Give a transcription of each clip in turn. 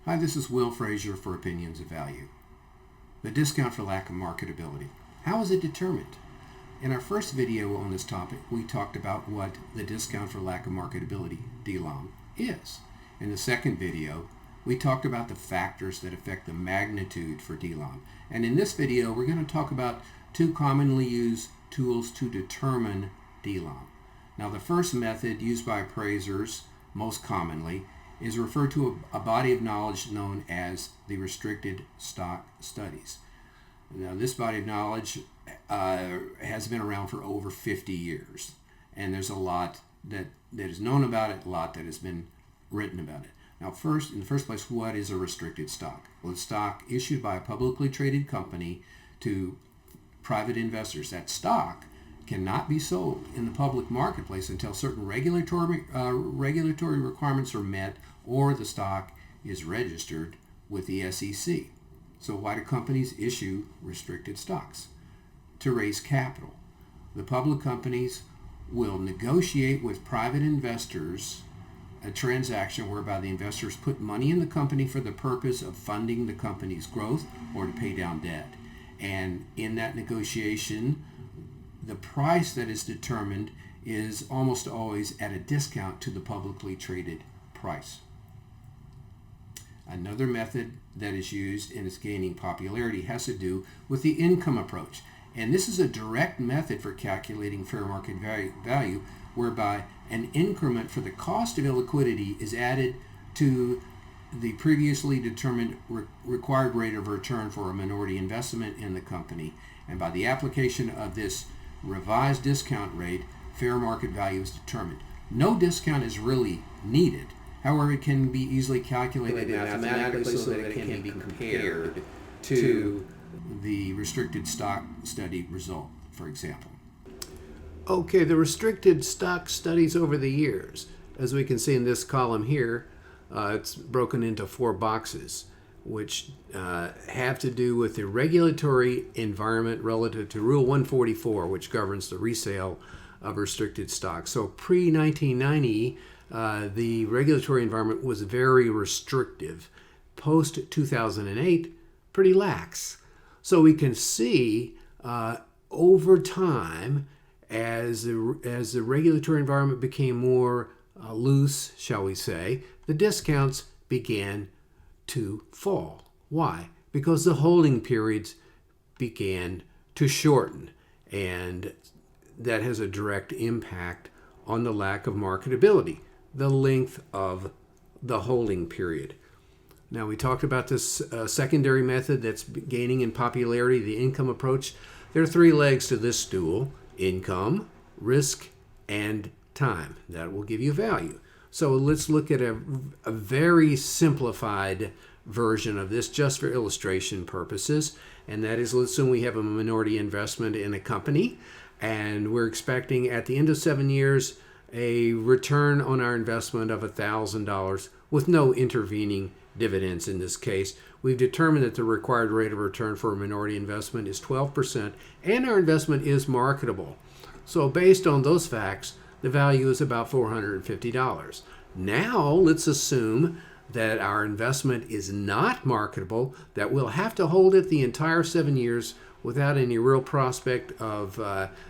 Hi, this is Will Frazier for Opinions of Value. The discount for lack of marketability. How is it determined? In our first video on this topic, we talked about what the discount for lack of marketability, DLOM, is. In the second video, we talked about the factors that affect the magnitude for DLOM. And in this video, we're going to talk about two commonly used tools to determine DLOM. Now, the first method used by appraisers most commonly is referred to a body of knowledge known as the restricted stock studies. Now, this body of knowledge has been around for over 50 years, and there's a lot that is known about it, a lot that has been written about it. Now, in the first place, what is a restricted stock? Well, it's stock issued by a publicly traded company to private investors. That stock cannot be sold in the public marketplace until certain regulatory requirements are met or the stock is registered with the SEC. So why do companies issue restricted stocks? To raise capital. The public companies will negotiate with private investors a transaction whereby the investors put money in the company for the purpose of funding the company's growth or to pay down debt. And in that negotiation, the price that is determined is almost always at a discount to the publicly traded price. Another method that is used and is gaining popularity has to do with the income approach. And this is a direct method for calculating fair market value whereby an increment for the cost of illiquidity is added to the previously determined required rate of return for a minority investment in the company. And by the application of this revised discount rate, fair market value is determined. No discount is really needed. However, it can be easily calculated mathematically so that it can be compared to the restricted stock study result, for example. Okay, the restricted stock studies over the years. As we can see in this column here, it's broken into 4 boxes, which have to do with the regulatory environment relative to Rule 144, which governs the resale of restricted stock. So pre-1990, the regulatory environment was very restrictive. Post-2008, pretty lax. So we can see over time, as the regulatory environment became more loose, shall we say, the discounts began to fall. Why? Because the holding periods began to shorten, and that has a direct impact on the lack of marketability, the length of the holding period. Now, we talked about this secondary method that's gaining in popularity, the income approach. There are 3 legs to this stool: income, risk, and time. That will give you value. So let's look at a very simplified version of this just for illustration purposes. And that is, let's assume we have a minority investment in a company, and we're expecting at the end of 7 years a return on our investment of $1,000 with no intervening dividends in this case. We've determined that the required rate of return for a minority investment is 12%, and our investment is marketable. So based on those facts, the value is about $450. Now let's assume that our investment is not marketable, that we'll have to hold it the entire 7 years without any real prospect of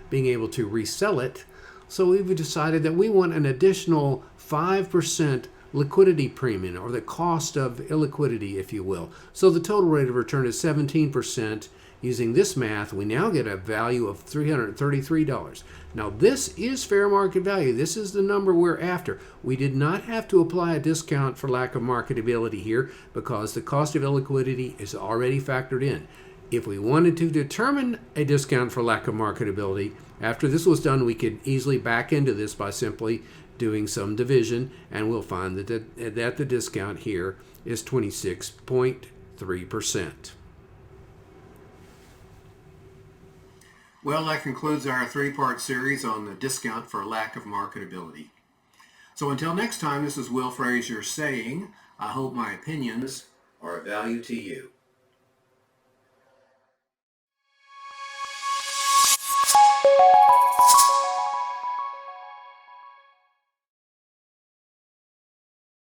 being able to resell it. So we've decided that we want an additional 5% liquidity premium, or the cost of illiquidity, if you will. So the total rate of return is 17%. Using this math, we now get a value of $333. Now, this is fair market value. This is the number we're after. We did not have to apply a discount for lack of marketability here because the cost of illiquidity is already factored in. If we wanted to determine a discount for lack of marketability, after this was done, we could easily back into this by simply doing some division, and we'll find that the discount here is 26.3%. Well, that concludes our 3-part series on the discount for lack of marketability. So until next time, this is Will Frazier saying, I hope my opinions are of value to you.